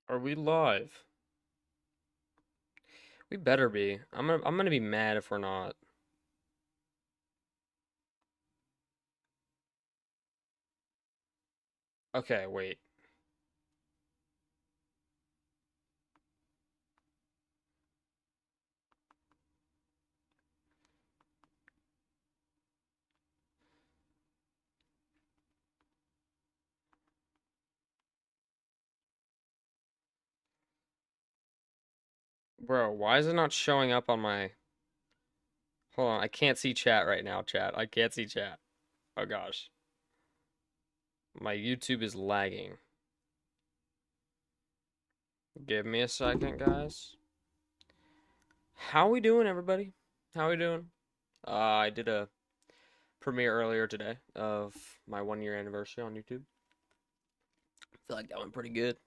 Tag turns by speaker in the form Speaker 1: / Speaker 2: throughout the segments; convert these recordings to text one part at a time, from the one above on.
Speaker 1: Are we live? We better be. I'm gonna be mad if we're not. Okay, wait. Bro, why is it not showing up on my... Hold on, I can't see chat right now, chat. I can't see chat. Oh gosh. My YouTube is lagging. Give me a second, guys. How we doing, everybody? How we doing? I did a premiere earlier today of my 1 year anniversary on YouTube. I feel like that went pretty good.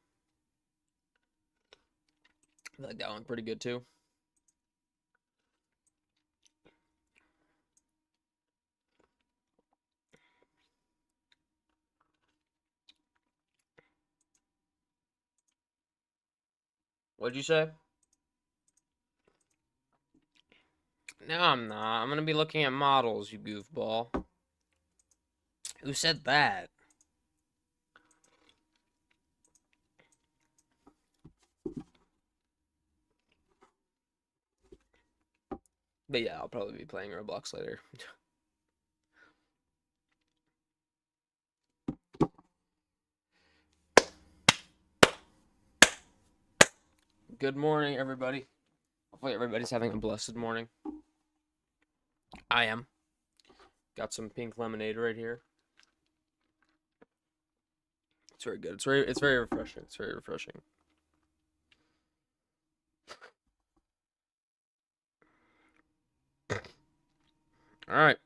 Speaker 1: I feel like that went pretty good too. What'd you say? No, I'm not. I'm gonna be looking at models, you goofball. Who said that? But yeah, I'll probably be playing Roblox later. Good morning, everybody. Hopefully everybody's having a blessed morning. I am. Got some pink lemonade right here. It's very good. It's very refreshing. It's very refreshing. All right.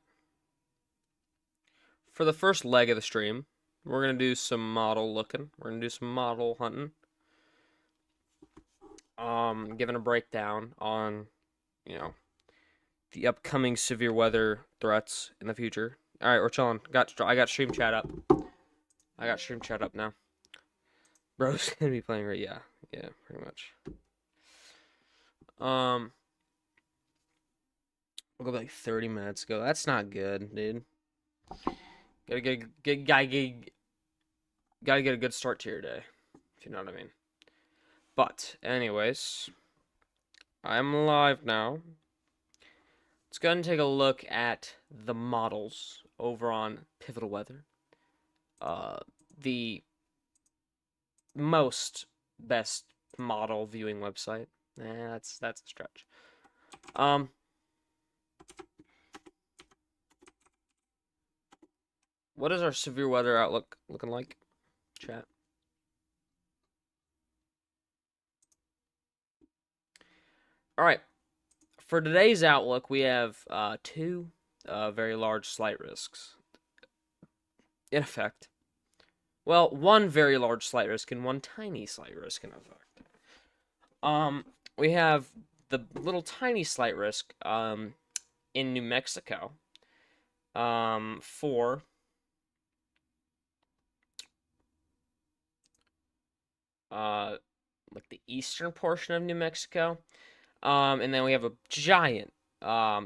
Speaker 1: For the first leg of the stream, we're gonna do some model looking. We're gonna do some model hunting. Giving a breakdown on, you know, the upcoming severe weather threats in the future. All right, we're chilling. I got stream chat up. I got stream chat up now. Bro's gonna be playing right. Yeah, pretty much. We'll go like 30 minutes ago. That's not good, dude. Gotta get a good start to your day, if you know what I mean. But anyways, I'm live now. Let's go ahead and take a look at the models over on Pivotal Weather. The most best model viewing website. That's a stretch. What is our severe weather outlook looking like, chat? All right. For today's outlook, we have two very large slight risks in effect. Well, one very large slight risk and one tiny slight risk in effect. We have the little tiny slight risk in New Mexico for like the eastern portion of New Mexico. And then we have a giant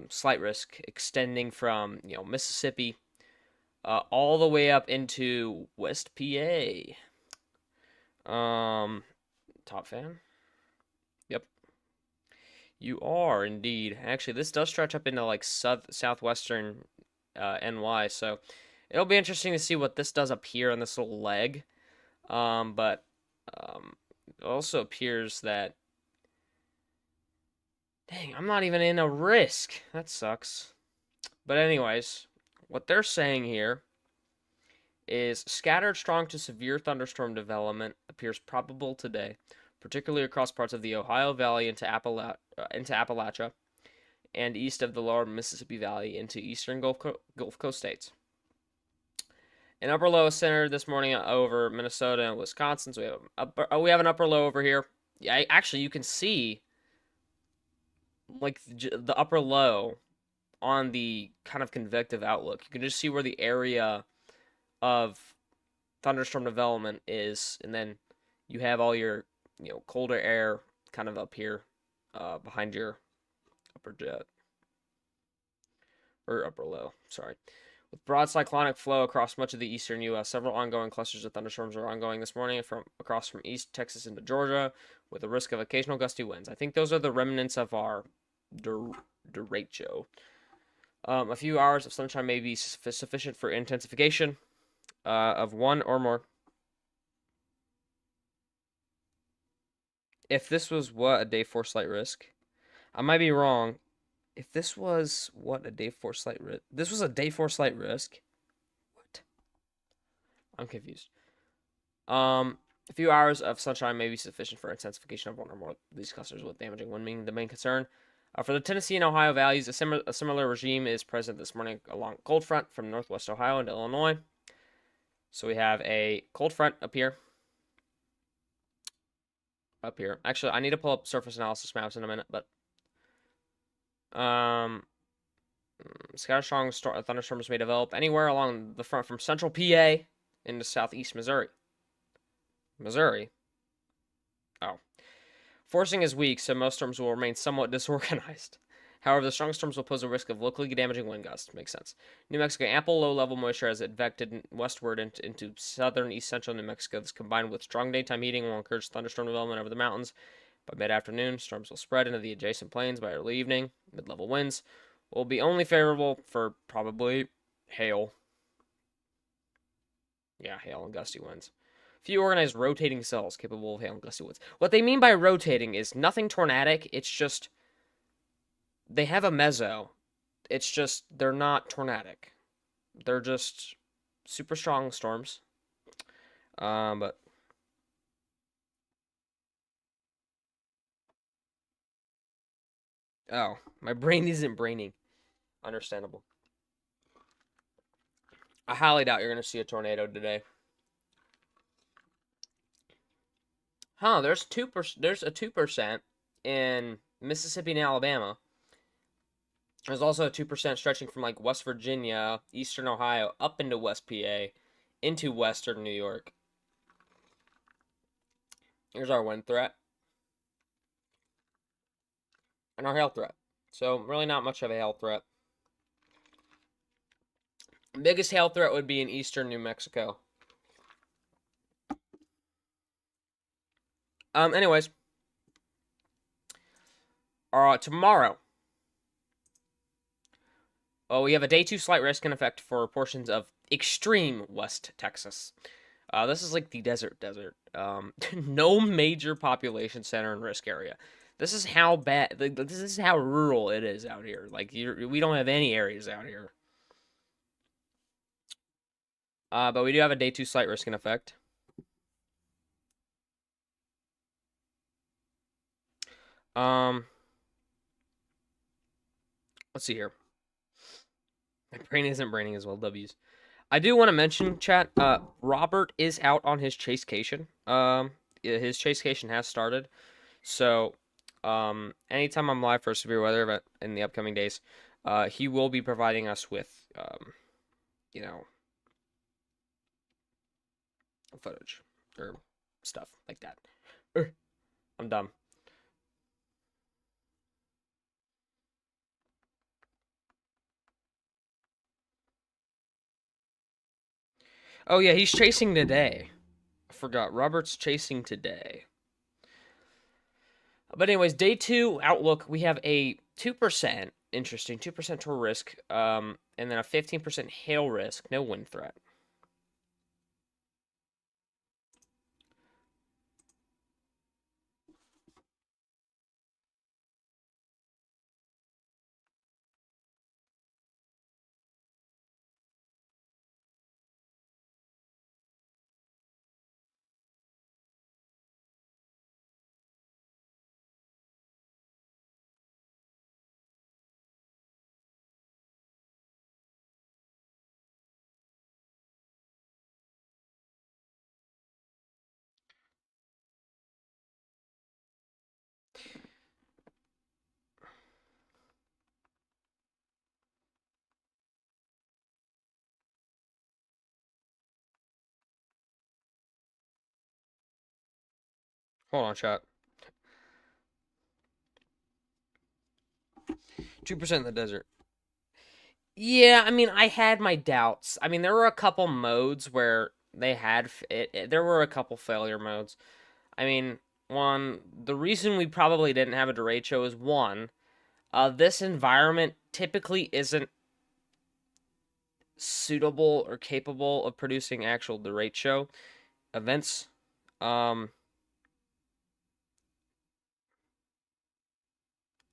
Speaker 1: slight risk extending from, Mississippi all the way up into West PA. Top fan? Yep. You are indeed. Actually, this does stretch up into like southwestern NY, so it'll be interesting to see what this does up here on this little leg. But it also appears that, dang, I'm not even in a risk. That sucks. But anyways, what they're saying here is scattered strong to severe thunderstorm development appears probable today, particularly across parts of the Ohio Valley into Appalachia and east of the lower Mississippi Valley into eastern Gulf Coast states. An upper low is centered this morning over Minnesota and Wisconsin. So we have an upper low over here. Yeah, actually, you can see like the upper low on the kind of convective outlook. You can just see where the area of thunderstorm development is, and then you have all your colder air kind of up here, behind your upper jet or upper low. Sorry. With broad cyclonic flow across much of the eastern U.S., several ongoing clusters of thunderstorms are ongoing this morning from East Texas into Georgia, with a risk of occasional gusty winds. I think those are the remnants of our derecho. A few hours of sunshine may be sufficient for intensification of one or more. If this was a day 4 slight risk, I might be wrong. If this was a day 4 slight risk, this was a day 4 slight risk. What? I'm confused. A few hours of sunshine may be sufficient for intensification of one or more of these clusters, with damaging wind being the main concern. For the Tennessee and Ohio valleys, a similar regime is present this morning along cold front from northwest Ohio into Illinois. So we have a cold front up here. Actually, I need to pull up surface analysis maps in a minute, but scattered strong thunderstorms may develop anywhere along the front from central PA into southeast Missouri. Oh. Forcing is weak, so most storms will remain somewhat disorganized. However, the strong storms will pose a risk of locally damaging wind gusts. Makes sense. New Mexico, ample low-level moisture has advected westward into southern east central New Mexico. This combined with strong daytime heating will encourage thunderstorm development over the mountains. By mid-afternoon, storms will spread into the adjacent plains. By early evening, mid-level winds will be only favorable for probably hail. Yeah, hail and gusty winds. Few organized rotating cells capable of hail and gusty winds. What they mean by rotating is nothing tornadic. It's just they have a meso. It's just they're not tornadic. They're just super strong storms. But oh, my brain isn't braining. Understandable. I highly doubt you're gonna see a tornado today. Huh? There's 2%. There's a 2% in Mississippi and Alabama. There's also a 2% stretching from like West Virginia, Eastern Ohio, up into West PA, into Western New York. Here's our wind threat and our hail threat. So really not much of a hail threat. Biggest hail threat would be in eastern New Mexico. Anyways, tomorrow. Well, we have a day 2 slight risk in effect for portions of extreme West Texas. This is like the desert. No major population center and risk area. This is how bad. This is how rural it is out here. Like we don't have any areas out here. But we do have a day 2 slight risk in effect. Let's see here. My brain isn't braining as well. W's. I do want to mention, chat. Robert is out on his chasecation. His chasecation has started. So, anytime I'm live for a severe weather event in the upcoming days, he will be providing us with, footage or stuff like that. I'm dumb. Oh yeah, he's chasing today. I forgot. Robert's chasing today. But anyways, day 2 outlook, we have a 2%, interesting, 2% tour risk, and then a 15% hail risk, no wind threat. Hold on, chat. 2% in the desert. Yeah, I mean, I had my doubts. I mean, there were a couple modes where they had there were a couple failure modes. I mean, one, the reason we probably didn't have a derecho is one, this environment typically isn't suitable or capable of producing actual derecho events. Um,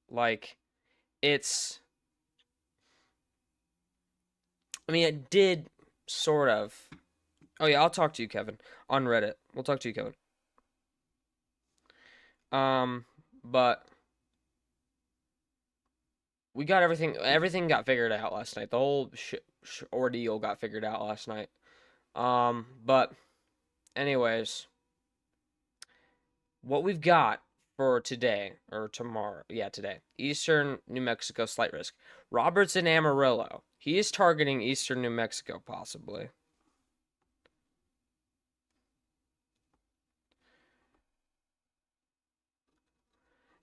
Speaker 1: like it's, I mean, it did sort of. Oh yeah, I'll talk to you, Kevin, on Reddit. We'll talk to you, Kevin. Um, but we got everything got figured out last night. The whole ordeal got figured out last night. But anyways, what we've got for today or tomorrow, yeah, today, Eastern New Mexico slight risk. Roberts in Amarillo. He is targeting Eastern New Mexico, possibly.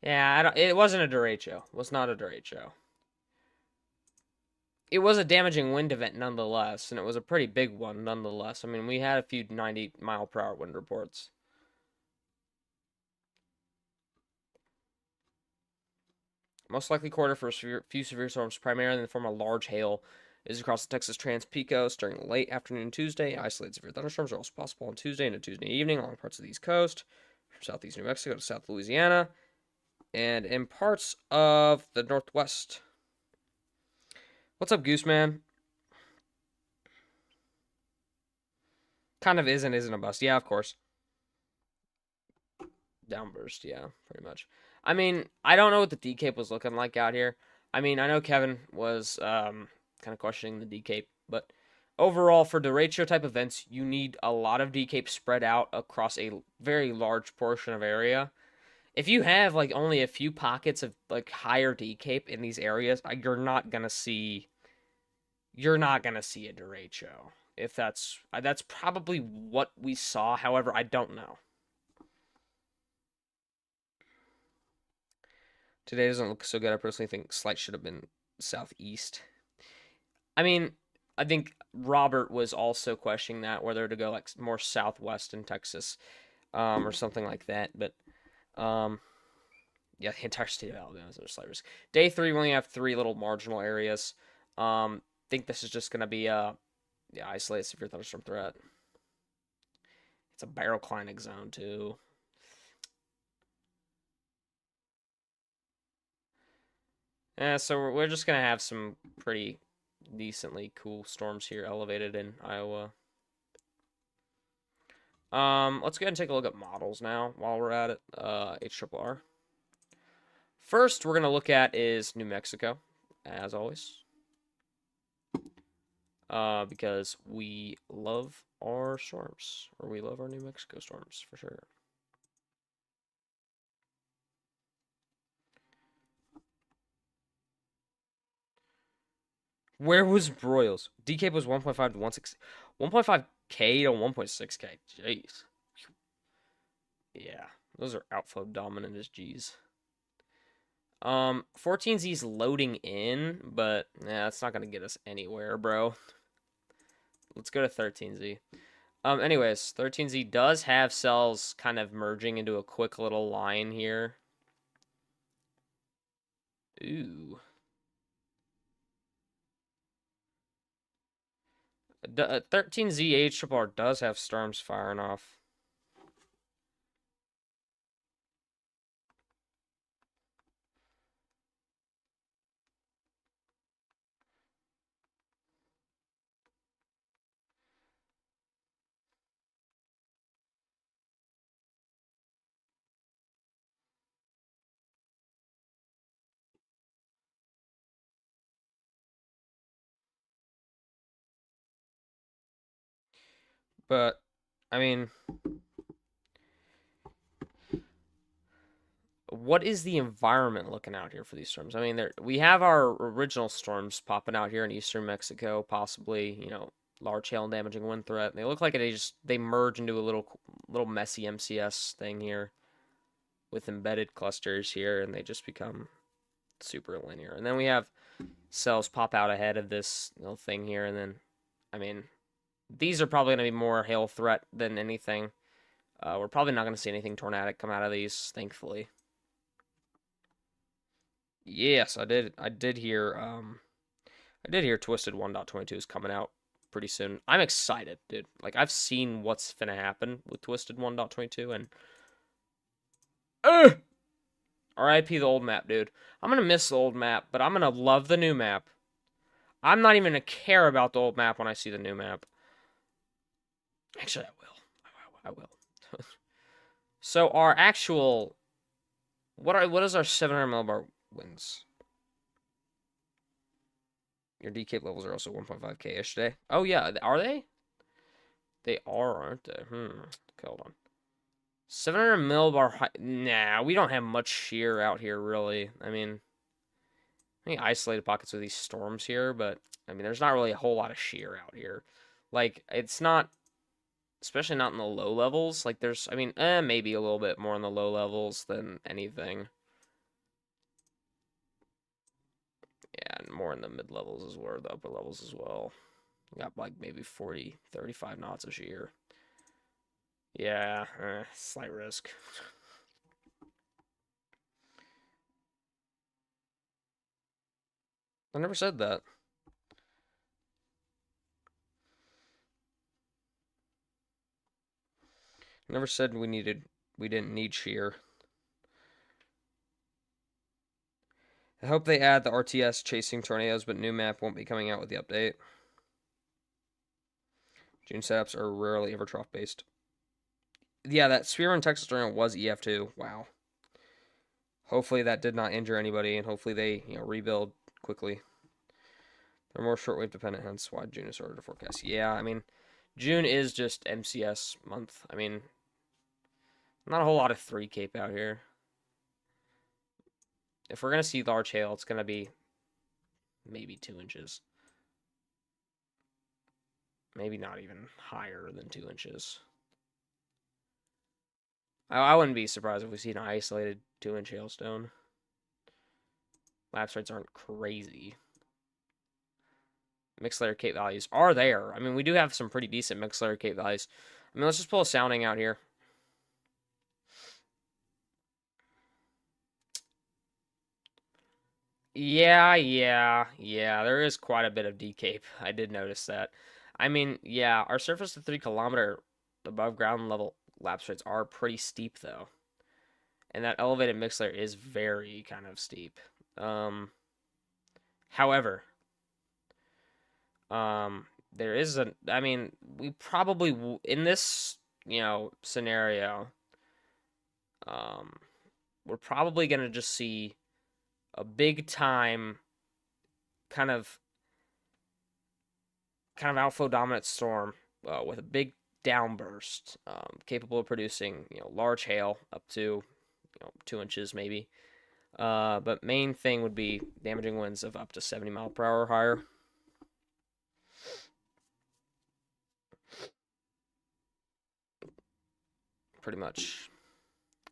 Speaker 1: Yeah, it wasn't a derecho. It was not a derecho. It was a damaging wind event nonetheless, and it was a pretty big one nonetheless. I mean, we had a few 90-mile-per-hour wind reports. Most likely quarter for a few severe storms, primarily in the form of large hail, is across the Texas Trans-Pecos during late afternoon Tuesday. Isolated severe thunderstorms are also possible on Tuesday and Tuesday evening along parts of the East Coast, from southeast New Mexico to South Louisiana, and in parts of the Northwest. What's up, Gooseman? Kind of is and isn't a bust. Yeah, of course. Downburst, yeah, pretty much. I mean, I don't know what the D-Cape was looking like out here. I mean, I know Kevin was kind of questioning the D-Cape, but overall, for derecho type events, you need a lot of D-Cape spread out across a very large portion of area. If you have like only a few pockets of like higher D-Cape in these areas, you're not gonna see a derecho. If that's probably what we saw. However, I don't know. Today doesn't look so good. I personally think Slight should have been southeast. I mean, I think Robert was also questioning that whether to go like more southwest in Texas, or something like that. But um, yeah, the entire state of Alabama is under slight risk. Day three, we only have three little marginal areas. Think this is just gonna be yeah, isolated severe thunderstorm threat. It's a baroclinic zone too. Yeah, so we're just gonna have some pretty decently cool storms here elevated in Iowa. Let's go ahead and take a look at models now while we're at it. HRRR. First, we're gonna look at is New Mexico, as always. Because we love our storms, or we love our New Mexico storms for sure. Where was Broyles? D-Cape was 1.5 to 1.6, 1.5K to 1.6K. Jeez. Yeah, those are outflow dominant as G's. 14Z's loading in, but yeah, that's not gonna get us anywhere, bro. Let's go to 13Z. Anyways, 13Z does have cells kind of merging into a quick little line here. Ooh. 13Z HRR does have storms firing off. But, I mean, what is the environment looking out here for these storms? I mean, we have our original storms popping out here in eastern Mexico, possibly, large hail and damaging wind threat. They look like they merge into a little messy MCS thing here. with embedded clusters here, and they just become super linear. And then we have cells pop out ahead of this little thing here, and then, I mean, these are probably going to be more hail threat than anything. We're probably not going to see anything tornadic come out of these, thankfully. Yes, I did hear Twisted 1.22 is coming out pretty soon. I'm excited, dude. Like, I've seen what's finna happen with Twisted 1.22, and RIP the old map, dude. I'm gonna miss the old map, but I'm gonna love the new map. I'm not even gonna care about the old map when I see the new map. Actually, I will. I will. So our actual, what is our 700 millibar wins? Your DK levels are also 1.5k-ish today. Oh yeah, are they? They are, aren't they? Okay, hold on. 700 millibar. Nah, we don't have much shear out here, really. I mean, isolated pockets with these storms here, but I mean, there's not really a whole lot of shear out here. Like, it's not, especially not in the low levels. Like, there's, I mean, maybe a little bit more in the low levels than anything. Yeah, and more in the mid levels as well, the upper levels as well. Got like maybe 40, 35 knots of shear. Yeah, slight risk. I never said that. I never said we didn't need shear. I hope they add the RTS chasing tornadoes, but new map won't be coming out with the update. June setups are rarely ever trough based. Yeah, that Sphere in Texas tornado was EF2. Wow. Hopefully that did not injure anybody, and hopefully they rebuild quickly. They're more shortwave dependent, hence why June is harder to forecast. Yeah, I mean, June is just MCS month. I mean, not a whole lot of 3 cape out here. If we're going to see large hail, it's going to be maybe 2 inches. Maybe not even higher than 2 inches. I wouldn't be surprised if we see an isolated 2-inch hailstone. Lapse rates aren't crazy. Mixed layer cape values are there. I mean, we do have some pretty decent mixed layer cape values. I mean, let's just pull a sounding out here. Yeah. There is quite a bit of decape. I did notice that. I mean, yeah, our surface to 3 kilometer above ground level lapse rates are pretty steep, though. And that elevated mixed layer is very kind of steep. However, there is I mean, we probably, in this, scenario, we're probably going to just see a big time kind of outflow dominant storm with a big downburst, capable of producing large hail up to 2 inches maybe. But main thing would be damaging winds of up to 70 mile per hour or higher. Pretty much.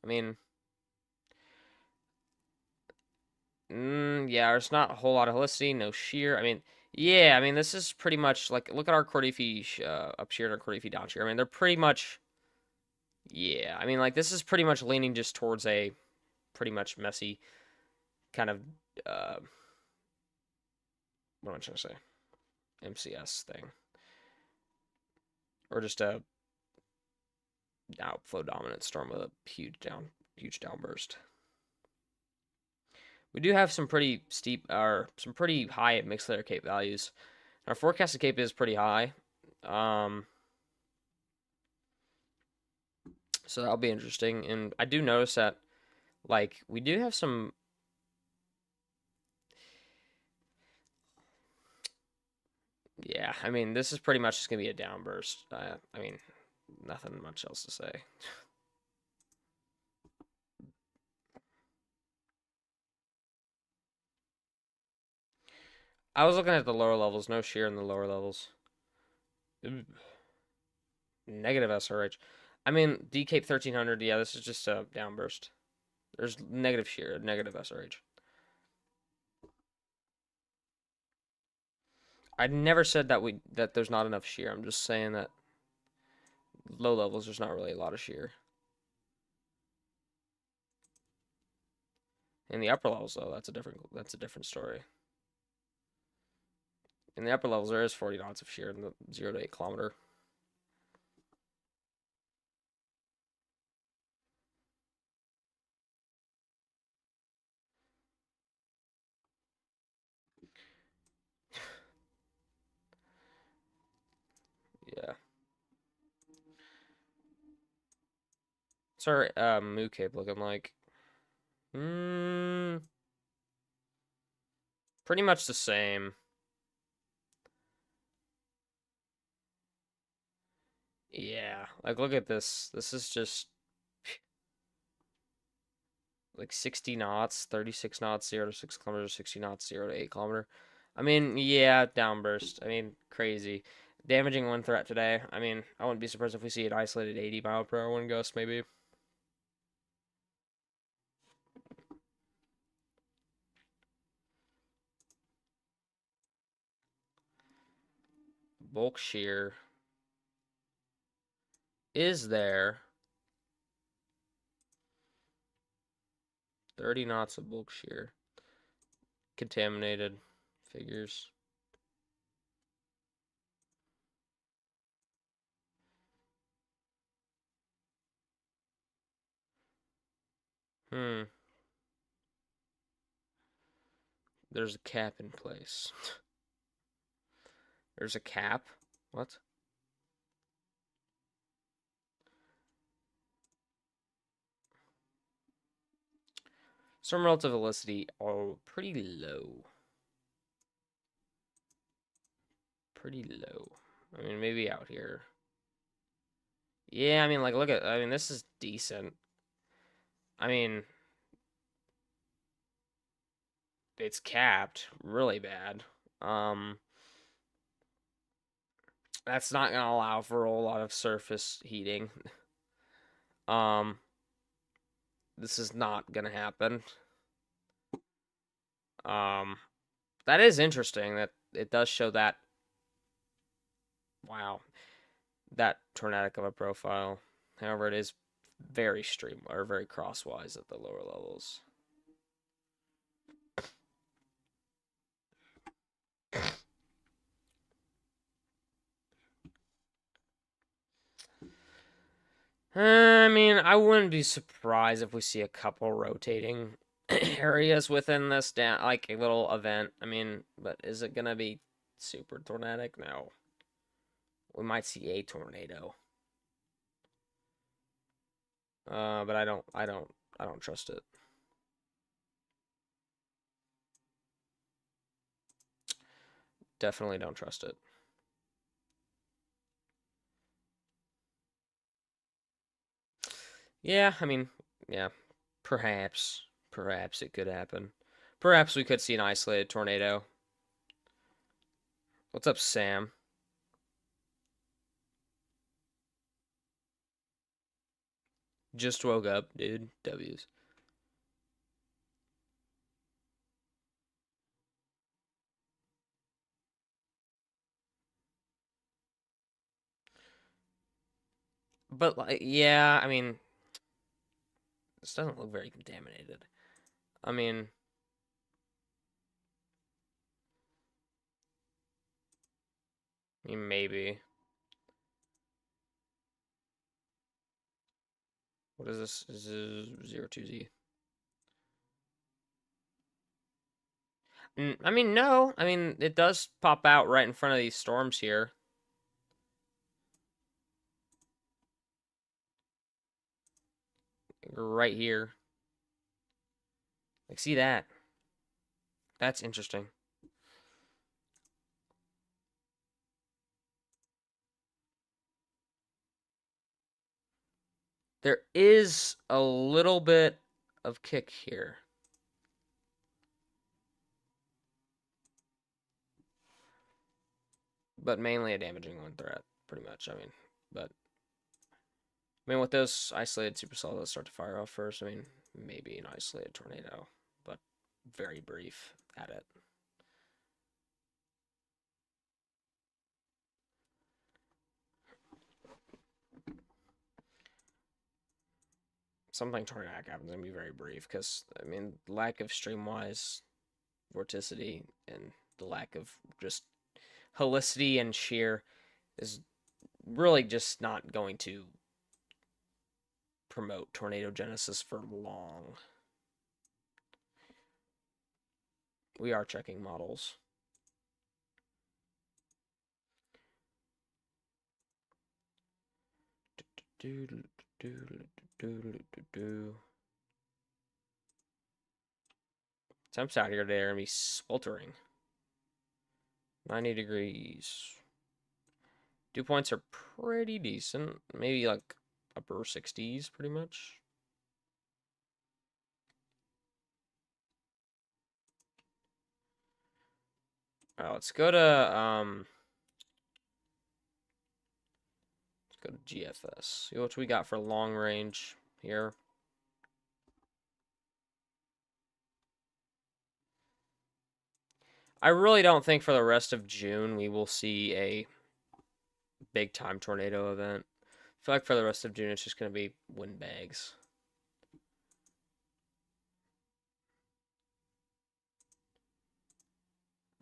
Speaker 1: I mean, yeah, there's not a whole lot of helicity, no shear. I mean, yeah, I mean, this is pretty much like, look at our Cordifi up shear and our Cordifi down shear. I mean, they're pretty much, yeah, I mean, like, this is pretty much leaning just towards a pretty much messy kind of, what am I trying to say? MCS thing. Or just a outflow dominant storm with a huge downburst. We do have some pretty steep, or some pretty high mixed layer cape values. Our forecasted cape is pretty high. So that'll be interesting. And I do notice that, like, we do have some. Yeah, I mean, this is pretty much just going to be a downburst. I mean, nothing much else to say. I was looking at the lower levels. No shear in the lower levels. Negative SRH. I mean, DCape 1300. Yeah, this is just a downburst. There's negative shear, negative SRH. I never said that there's not enough shear. I'm just saying that low levels there's not really a lot of shear. In the upper levels though, that's a different story. In the upper levels there is 40 knots of shear in the 0 to 8 kilometer. Yeah. What's our Moo Cape looking like? Pretty much the same. Yeah, like look at this. This is just like 60 knots, 36 knots, 0 to 6 kilometers, 60 knots, 0 to 8 kilometer. I mean, yeah, downburst. I mean, crazy. Damaging wind threat today. I mean, I wouldn't be surprised if we see an isolated 80 mile per hour wind gust, maybe. Bulk shear is there. 30 knots of bulk shear. Contaminated figures. There's a cap in place. There's a cap? What? Some relative velocity are pretty low. Pretty low. I mean, maybe out here. Yeah, I mean, like, I mean, this is decent. I mean, it's capped really bad. That's not gonna allow for a whole lot of surface heating. This is not gonna happen. That is interesting that it does show that. Wow, that tornadic of a profile. However, it is very very crosswise at the lower levels. I mean, I wouldn't be surprised if we see a couple rotating areas within this like a little event. I mean, but is it gonna be super tornadic? No. We might see a tornado. But I don't trust it. Definitely don't trust it. Yeah, I mean, yeah, perhaps it could happen. Perhaps we could see an isolated tornado. What's up, Sam? Just woke up, dude. W's. But like, yeah, I mean, this doesn't look very contaminated. I mean, maybe. What is this? This is 02Z. I mean, no. I mean, it does pop out right in front of these storms here. Right here. Like, see that? That's interesting. There is a little bit of kick here. But mainly a damaging wind threat, pretty much. I mean, but I mean, with those isolated supercells that start to fire off first, I mean, maybe an isolated tornado, but very brief at it. Something tornadic happens going to be very brief because, I mean, lack of streamwise vorticity and the lack of just helicity and shear is really just not going to promote tornadogenesis for long. We are checking models. Temps out here today are going to be sweltering. 90 degrees. Dew points are pretty decent. Maybe like upper 60s, pretty much. Alright, let's go to GFS. See what we got for long range here. I really don't think for the rest of June we will see a big time tornado event. I feel like for the rest of June it's just going to be windbags.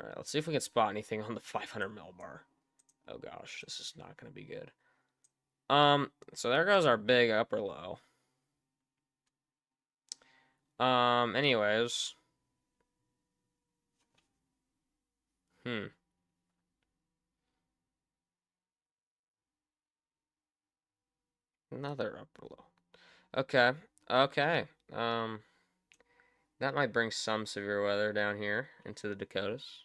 Speaker 1: Alright, let's see if we can spot anything on the 500 millibar. Oh gosh, this is not going to be good. So there goes our big upper low. Anyways. Another upper low. Okay. Okay. That might bring some severe weather down here into the Dakotas.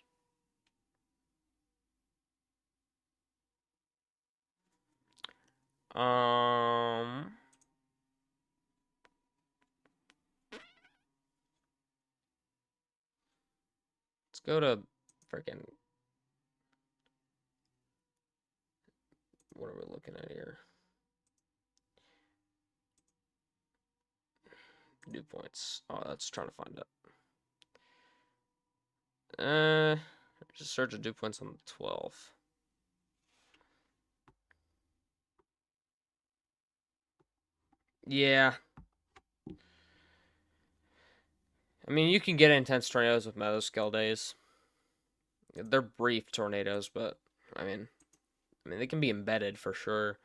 Speaker 1: Let's go to freaking. What are we looking at here? Dew points. Oh, that's trying to find it. Just search a dew points on the 12th. Yeah. I mean, you can get intense tornadoes with mesoscale days. They're brief tornadoes, but I mean, they can be embedded for sure.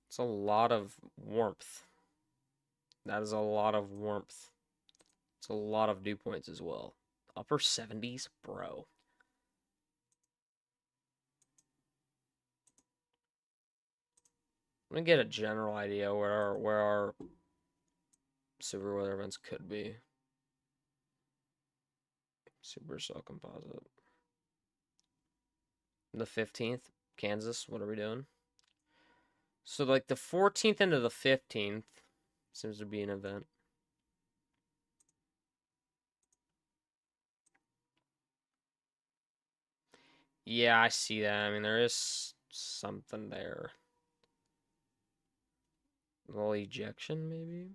Speaker 1: It's a lot of warmth. That is a lot of warmth. It's a lot of dew points as well. Upper 70s, bro. Let me get a general idea where our super weather events could be. Supercell composite. The 15th, Kansas. What are we doing? So like the 14th into the 15th seems to be an event. Yeah, I see that. I mean, there is something there. A little ejection, maybe?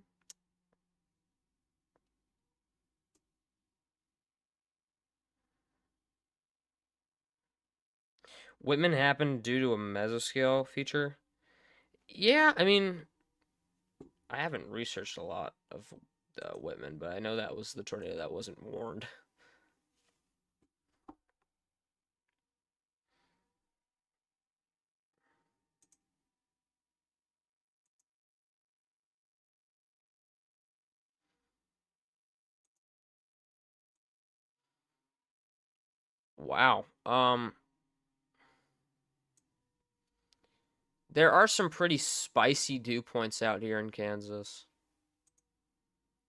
Speaker 1: Whitman happened due to a mesoscale feature. Yeah, I mean, I haven't researched a lot of Whitman, but I know that was the tornado that wasn't warned. Wow. There are some pretty spicy dew points out here in Kansas.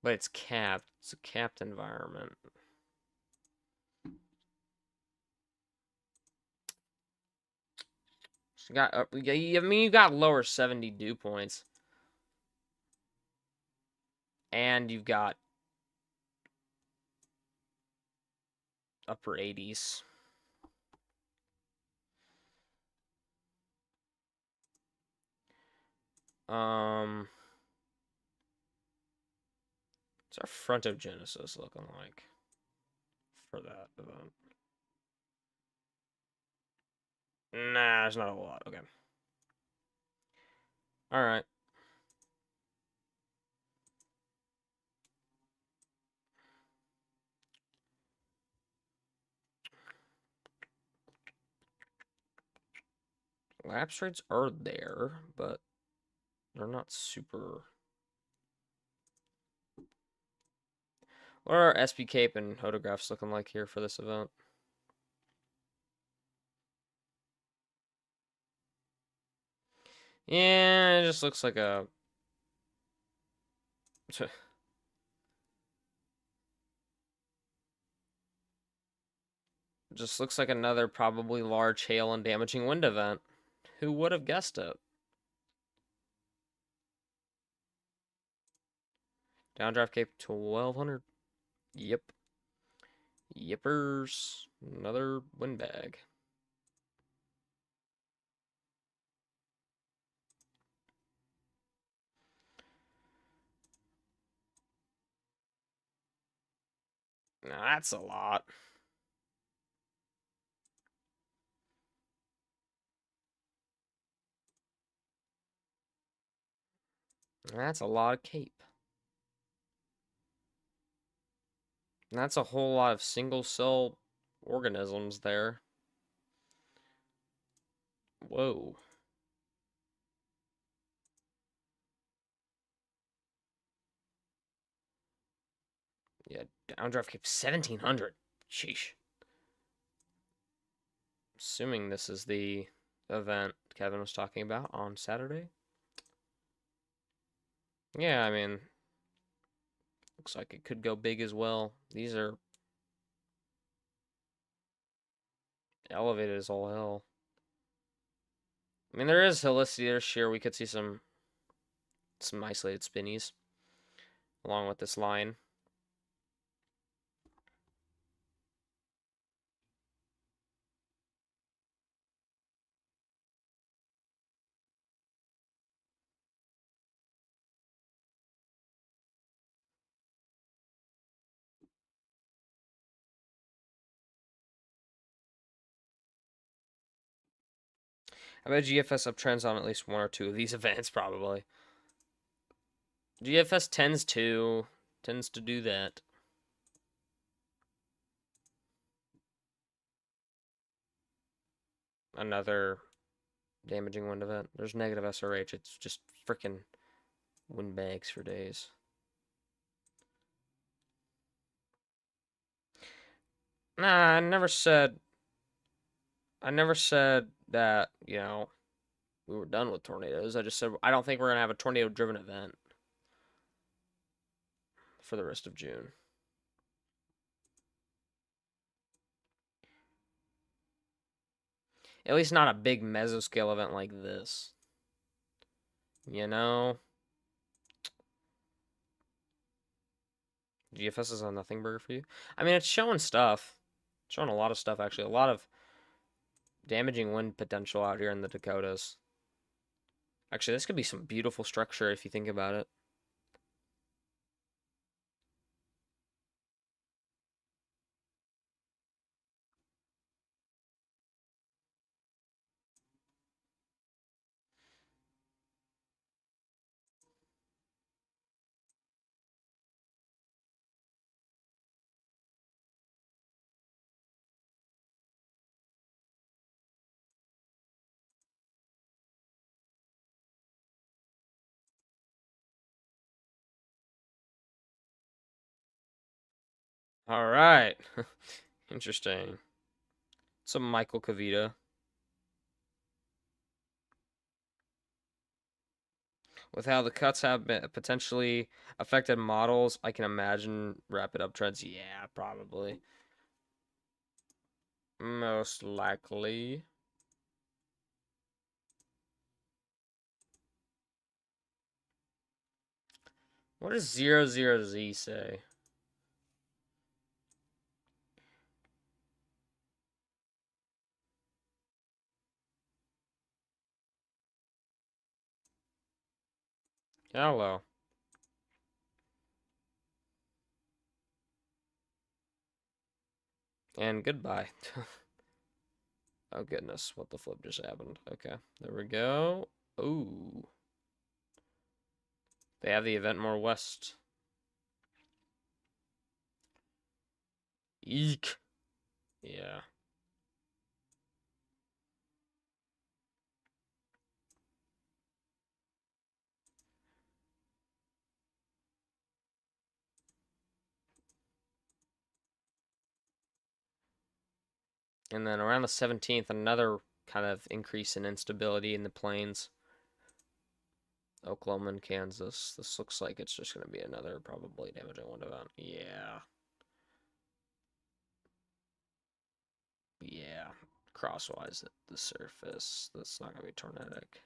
Speaker 1: But it's capped. It's a capped environment. So you got lower 70 dew points. And you've got upper 80s. What's our front of Genesis looking like for that event? Nah, there's not a whole lot. Okay. All right. Lapse rates are there, but they're not super. What are our SB Cape and photographs looking like here for this event? Yeah, it just looks like a. Just looks like another probably large hail and damaging wind event. Who would have guessed it? Downdraft Cape 1200. Yep. Yippers. Another windbag. Now that's a lot. That's a lot of cape. And that's a whole lot of single cell organisms there. Whoa. Yeah, downdraft cape 1700. Sheesh. Assuming this is the event Kevin was talking about on Saturday. Yeah, I mean, looks like it could go big as well. These are elevated as all hell. I mean, there is helicity there. Sure, we could see some isolated spinnies along with this line. I bet GFS uptrends on at least one or two of these events, probably. GFS tends to do that. Another damaging wind event. There's negative SRH. It's just freaking windbags for days. Nah, I never said that, we were done with tornadoes. I just said I don't think we're gonna have a tornado driven event for the rest of June. At least not a big mesoscale event like this. You know? GFS is a nothing burger for you. I mean, it's showing stuff. It's showing a lot of stuff, actually. A lot of damaging wind potential out here in the Dakotas. Actually, this could be some beautiful structure if you think about it. All right. Interesting. Some Michael Kavita. With how the cuts have been potentially affected models, I can imagine rapid uptrends. Yeah, probably. Most likely. What does 00Z say? Hello. And goodbye. Oh goodness, what the flip just happened? Okay, there we go. Ooh. They have the event more west. Eek. Yeah. And then around the 17th, another kind of increase in instability in the plains. Oklahoma and Kansas. This looks like it's just going to be another probably damaging one event. Yeah. Yeah. Crosswise at the surface. That's not going to be tornadic.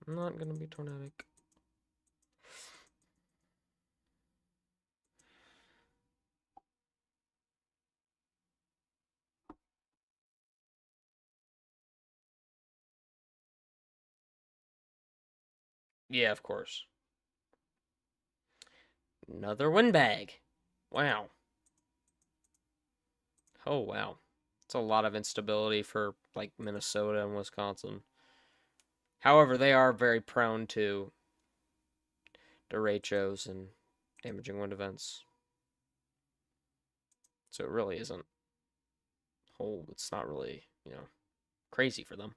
Speaker 1: Not going to be tornadic. Yeah, of course. Another windbag. Wow. Oh, wow. It's a lot of instability for, like, Minnesota and Wisconsin. However, they are very prone to derechos and damaging wind events. So it really isn't it's not really, crazy for them.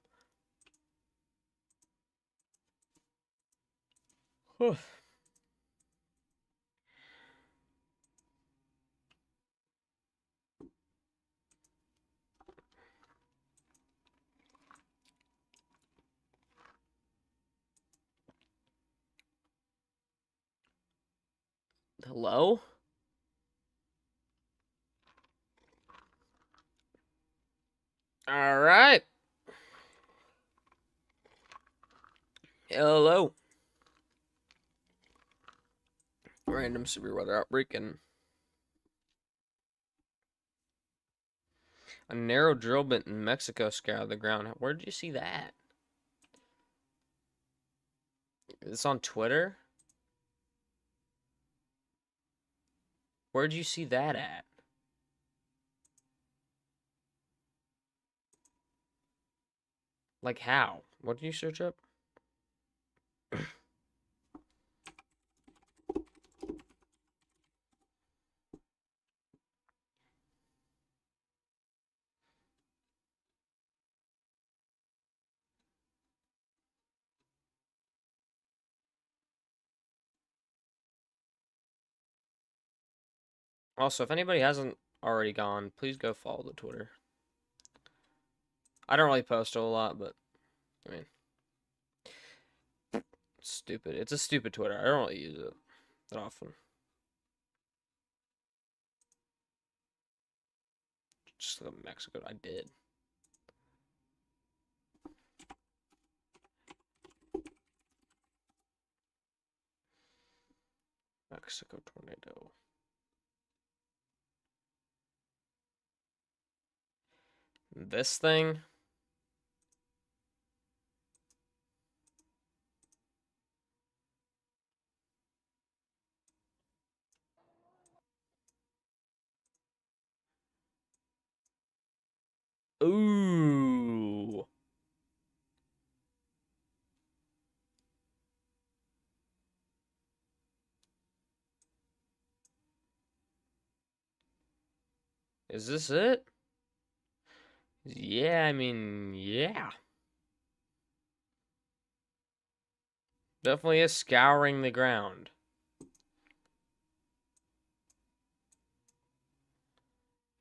Speaker 1: Whew. Hello? All right. Hello. Random severe weather outbreak and a narrow drill bit in Mexico scoured the ground. Where did you see that? Is this on Twitter? Where'd you see that at? Like how? What did you search up? Also, if anybody hasn't already gone, please go follow the Twitter. I don't really post a lot, but I mean, it's stupid. It's a stupid Twitter. I don't really use it that often. Just look at Mexico. I did. Mexico tornado. This thing. Ooh. Is this it? Yeah, I mean, yeah. Definitely is scouring the ground.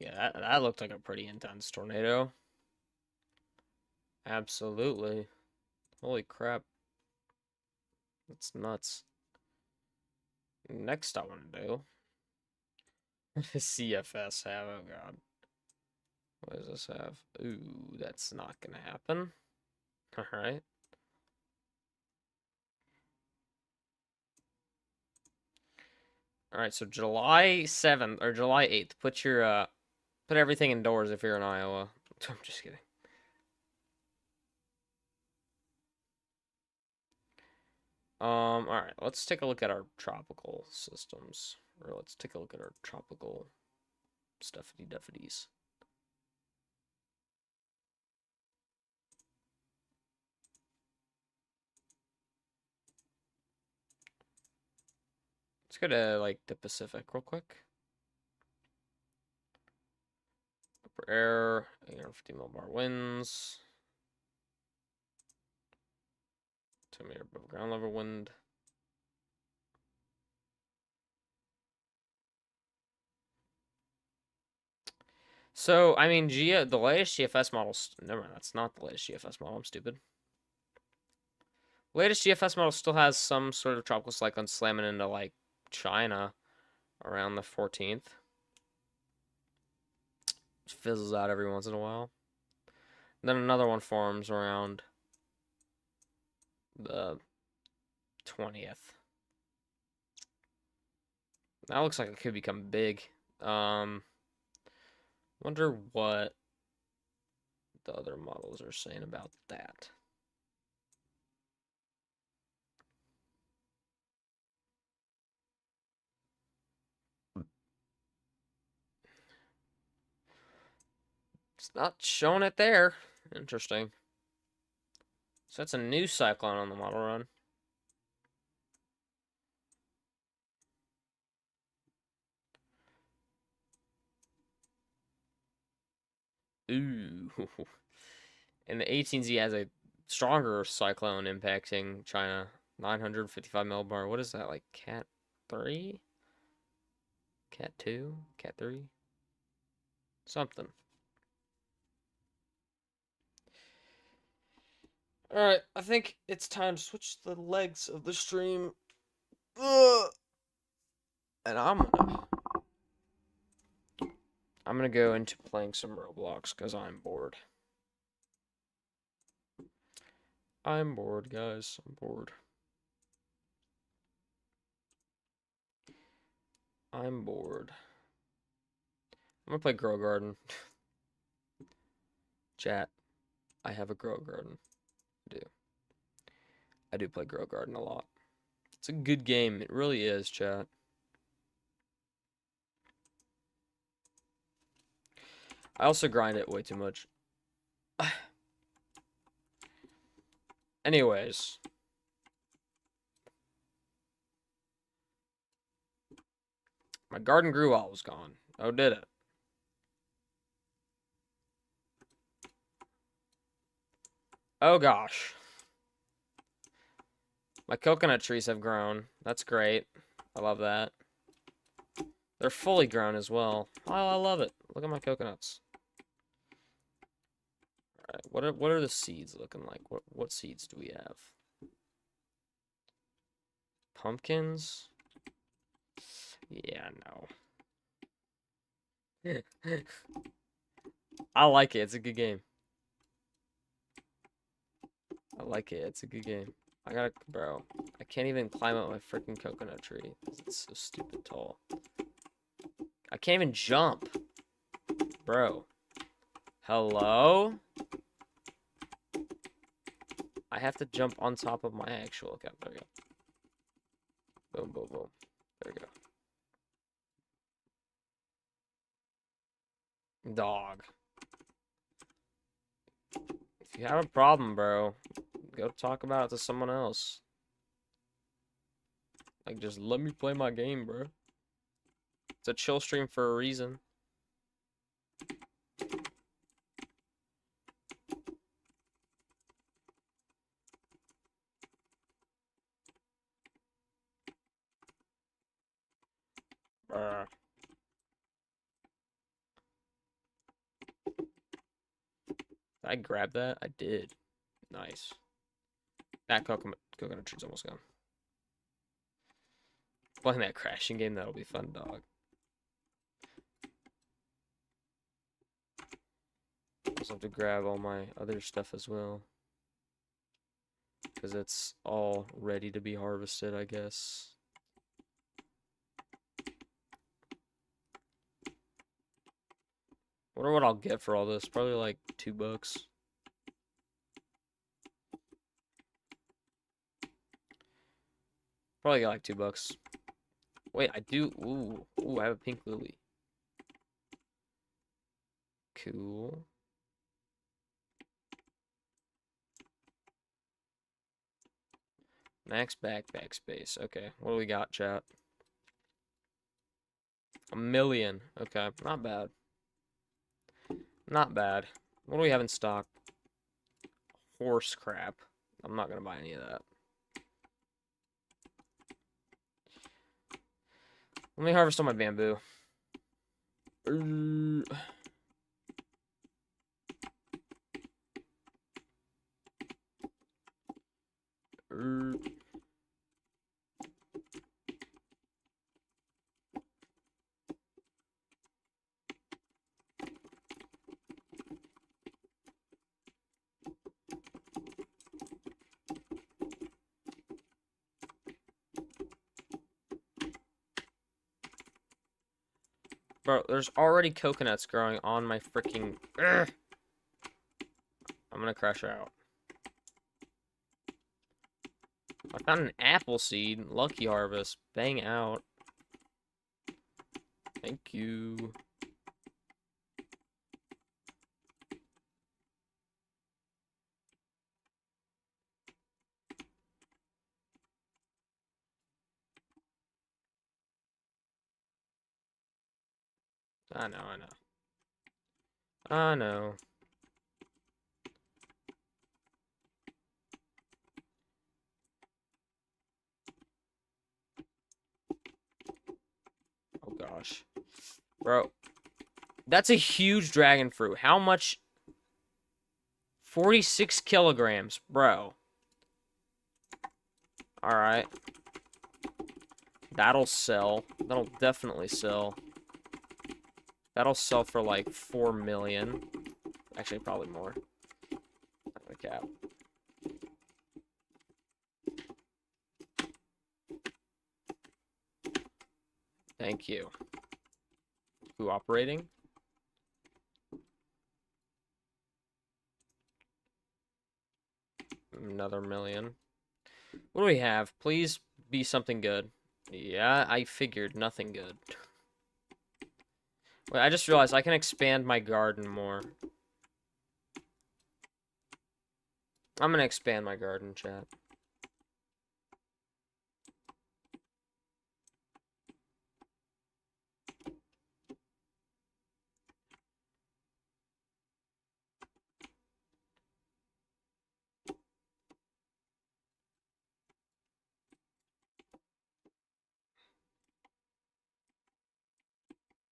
Speaker 1: Yeah, that looked like a pretty intense tornado. Absolutely. Holy crap. That's nuts. Next I want to do. What does CFS have? Oh god. What does this have? Ooh, that's not gonna happen. Alright. Alright, so July 7th or July 8th. Put everything indoors if you're in Iowa. I'm just kidding. Alright, let's take a look at our tropical systems. Or let's take a look at our tropical stuffity duffities. Let's go to, like, the Pacific real quick. Upper air, 850 millbar winds. 10 meter above ground level wind. So, I mean, the latest GFS models. Never mind, that's not the latest GFS model. I'm stupid. Latest GFS model still has some sort of tropical cyclone slamming into, like, China around the 14th. It fizzles out every once in a while. Then another one forms around the 20th. That looks like it could become big. Wonder what the other models are saying about that. It's not showing it there. Interesting. So that's a new cyclone on the model run. Ooh. And the 18Z has a stronger cyclone impacting China. 955 millbar. What is that, like Cat 3? Cat 2? Cat 3? Something. Alright, I think it's time to switch the legs of the stream. Ugh. And I'm gonna go into playing some Roblox because I'm bored. I'm bored, guys. I'm bored. I'm bored. I'm gonna play Grow Garden. Chat, I have a Grow Garden. I do. I do play Grow Garden a lot. It's a good game. It really is, chat. I also grind it way too much. Anyways. My garden grew while I was gone. Oh, did it? Oh, gosh. My coconut trees have grown. That's great. I love that. They're fully grown as well. Oh, I love it. Look at my coconuts. Alright, what are the seeds looking like? What seeds do we have? Pumpkins? Yeah, no. I like it. It's a good game. I like it. It's a good game. Bro, I can't even climb up my freaking coconut tree. It's so stupid tall. I can't even jump. Bro. Hello? I have to jump on top of my actual account. There we go. Boom, boom, boom. There we go. Dog. If you have a problem, bro, go talk about it to someone else. Like, just let me play my game, bro. It's a chill stream for a reason. Bruh. Did I grab that? I did. Nice. That coconut tree's almost gone. Playing that crashing game, that'll be fun, dog. Also have to grab all my other stuff as well. Because it's all ready to be harvested, I guess. Wonder what I'll get for all this. Probably like $2. Probably get like $2. Wait, I do. Ooh, I have a pink lily. Cool. Max backpack space. Okay, what do we got, chat? 1,000,000. Okay, not bad. Not bad. What do we have in stock? Horse crap. I'm not gonna buy any of that. Let me harvest all my bamboo. Bro, there's already coconuts growing on my freaking... I'm gonna crash out. I found an apple seed. Lucky harvest. Bang out. Thank you. I know. I know. Oh gosh. Bro. That's a huge dragon fruit. How much? 46 kilograms, bro. Alright. That'll sell. That'll definitely sell. That'll sell for like 4 million. Actually, probably more. Not gonna cap. Thank you. Cooperating. Another million. What do we have? Please be something good. Yeah, I figured nothing good. Wait, I just realized I can expand my garden more. I'm gonna expand my garden, chat.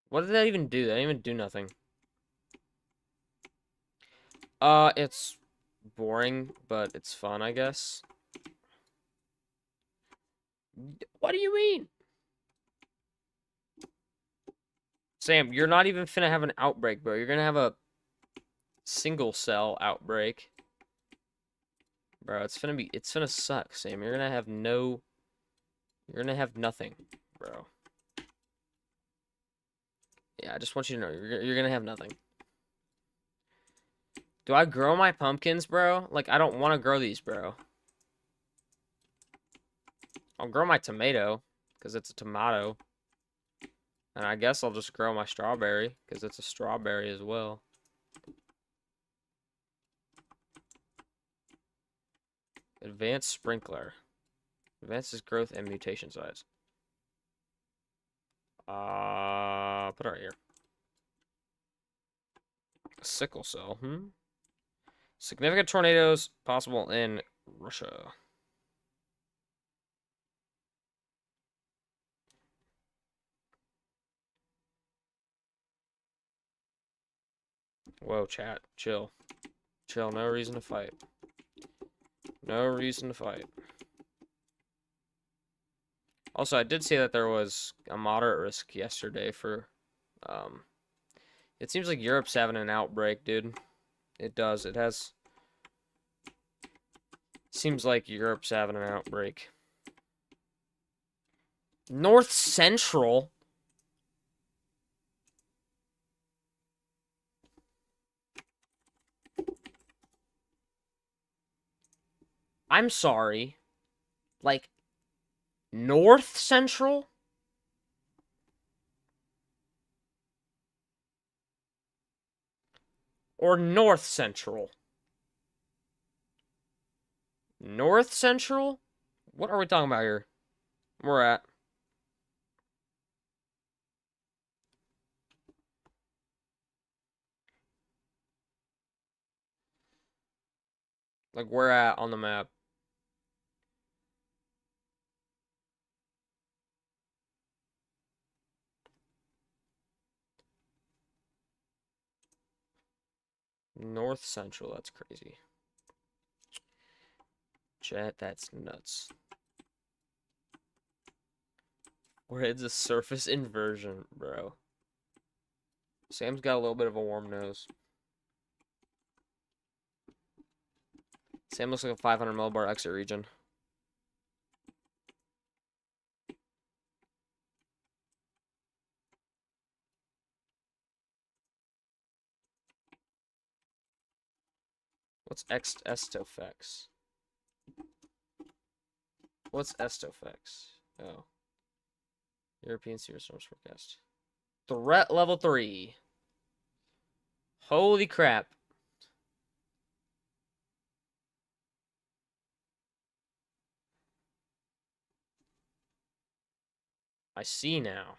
Speaker 1: What did that even do? That didn't even do nothing. It's boring, but it's fun, I guess. What do you mean? Sam, you're not even finna have an outbreak, bro. You're gonna have a single cell outbreak. Bro, it's finna suck, Sam. You're gonna have nothing, bro. Yeah, I just want you to know, you're gonna have nothing. Do I grow my pumpkins, bro? Like, I don't want to grow these, bro. I'll grow my tomato, because it's a tomato. And I guess I'll just grow my strawberry, because it's a strawberry as well. Advanced sprinkler. Advances growth and mutation size. Put it right here. Sickle cell, Significant tornadoes possible in Russia. Whoa, chat. Chill. Chill. No reason to fight. No reason to fight. Also, I did see that there was a moderate risk yesterday for, it seems like Europe's having an outbreak, dude. It does. It has. Seems like Europe's having an outbreak. North Central? I'm sorry. Like, North Central? Or North Central? North Central? What are we talking about here? We're at. Like, where at on the map? North Central, that's crazy. Chat, that's nuts. Where's a surface inversion, bro? Sam's got a little bit of a warm nose. Sam looks like a 500 millibar exit region. What's Estofex? What's Estofex? Oh. European Severe Storms Forecast. Threat level 3. Holy crap. I see now.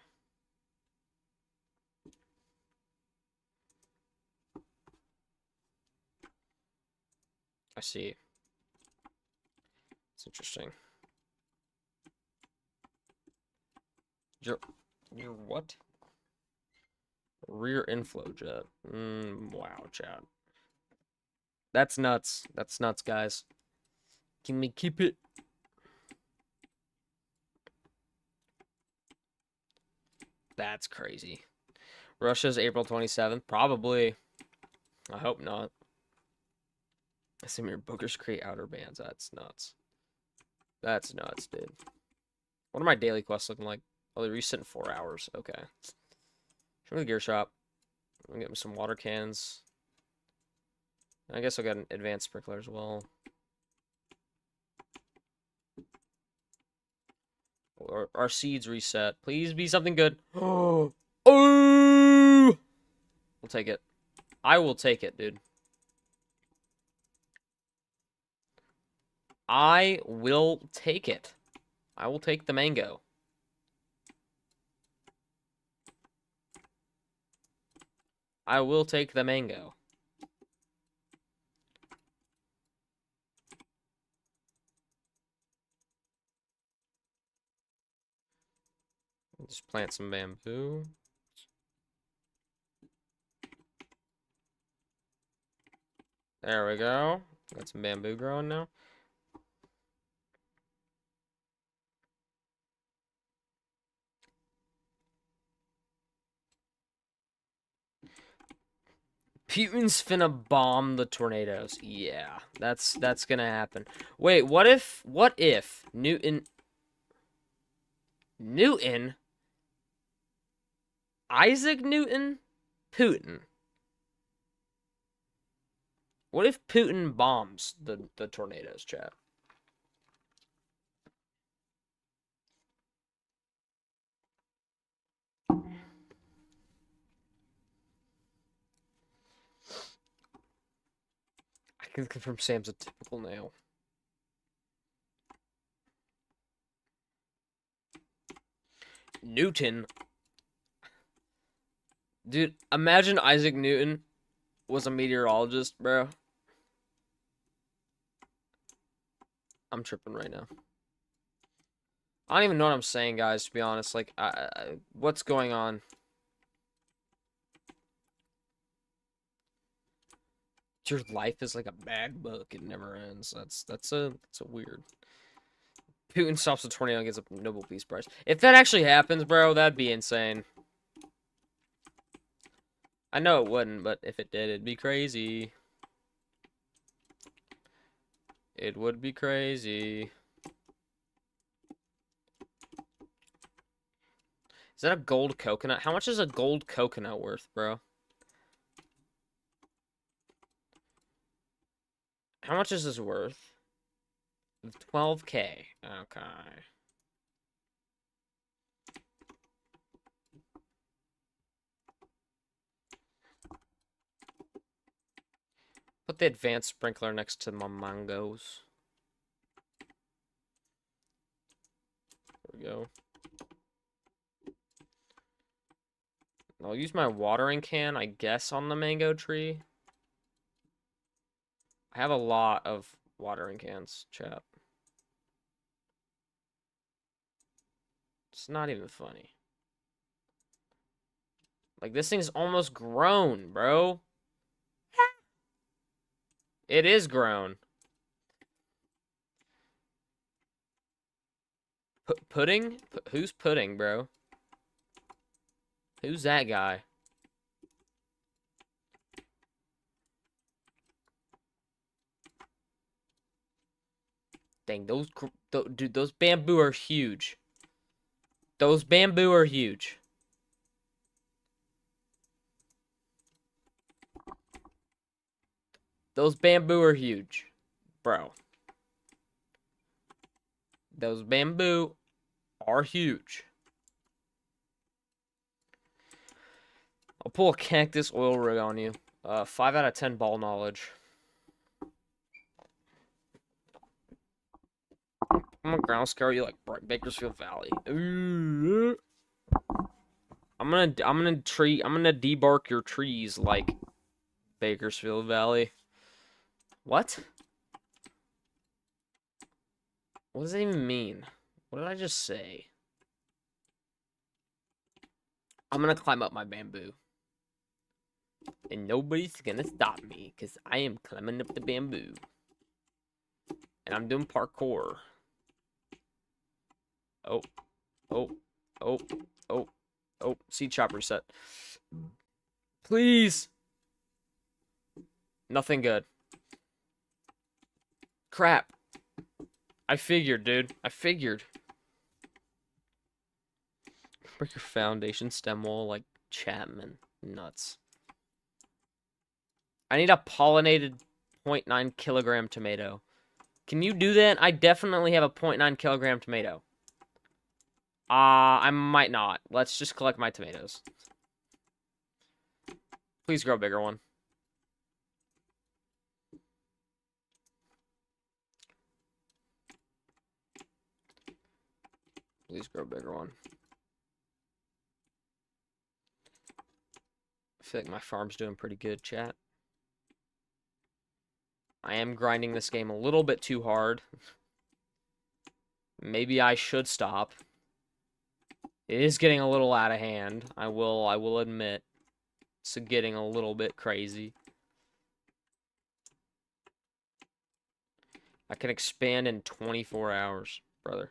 Speaker 1: I see. It's interesting. Your what? Rear inflow jet. Wow, chat. That's nuts. That's nuts, guys. Can we keep it? That's crazy. Russia's April 27th? Probably. I hope not. Samir bookers create outer bands. That's nuts. That's nuts, dude. What are my daily quests looking like? Oh, they reset in 4 hours. Okay. Show me the gear shop. I'm getting some water cans. I guess I'll get an advanced sprinkler as well. Or our seeds reset. Please be something good. Oh! We'll take it. I will take it, dude. I will take it. I will take the mango. I will take the mango. Just plant some bamboo. There we go. Got some bamboo growing now. Putin's finna bomb the tornadoes. Yeah, that's gonna happen. Wait, what if Newton Isaac Newton Putin? What if Putin bombs the tornadoes, chat? I can confirm Sam's a typical nail. Newton. Dude, imagine Isaac Newton was a meteorologist, bro. I'm tripping right now. I don't even know what I'm saying, guys, to be honest. Like, what's going on? Your life is like a bad book. It never ends. That's a weird. Putin stops the tornado and gets a Nobel Peace Prize. If that actually happens, bro, that'd be insane. I know it wouldn't, but if it did, it'd be crazy. It would be crazy. Is that a gold coconut? How much is a gold coconut worth, bro? How much is this worth? 12K. Okay. Put the advanced sprinkler next to my mangoes. There we go. I'll use my watering can, I guess, on the mango tree. I have a lot of watering cans, chat. It's not even funny. Like, this thing's almost grown, bro. It is grown. Pudding? Who's Pudding, bro? Who's that guy? Dang, dude, those bamboo are huge. Those bamboo are huge. Those bamboo are huge, bro. Those bamboo are huge. I'll pull a cactus oil rig on you. 5 out of 10 ball knowledge. I'm a ground scour you like Bakersfield Valley. Ooh. I'm gonna debark your trees like Bakersfield Valley. What? What does that even mean? What did I just say? I'm gonna climb up my bamboo. And nobody's gonna stop me, because I am climbing up the bamboo. And I'm doing parkour. Oh. Oh. Oh. Oh. Oh. Seed chopper set. Please. Nothing good. Crap. I figured, dude. I figured. Break your foundation stem wall like Chapman. Nuts. I need a pollinated 0.9 kilogram tomato. Can you do that? I definitely have a 0.9 kilogram tomato. I might not. Let's just collect my tomatoes. Please grow a bigger one. Please grow a bigger one. I feel like my farm's doing pretty good, chat. I am grinding this game a little bit too hard. Maybe I should stop. It is getting a little out of hand. I will admit. It's getting a little bit crazy. I can expand in 24 hours, brother.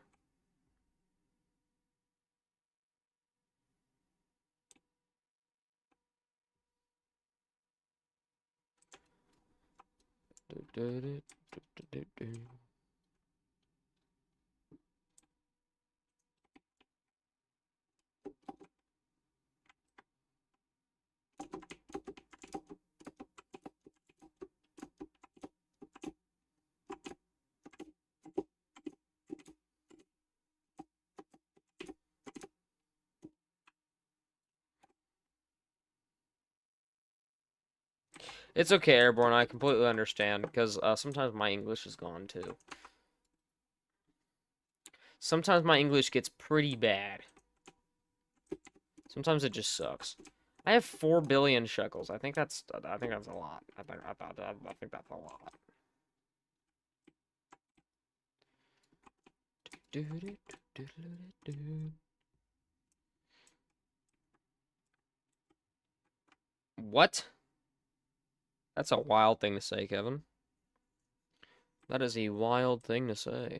Speaker 1: It's okay, Airborne. I completely understand, because sometimes my English is gone, too. Sometimes my English gets pretty bad. Sometimes it just sucks. I have 4 billion shekels. I think that's a lot. I think that's a lot. What? That's a wild thing to say, Kevin. That is a wild thing to say.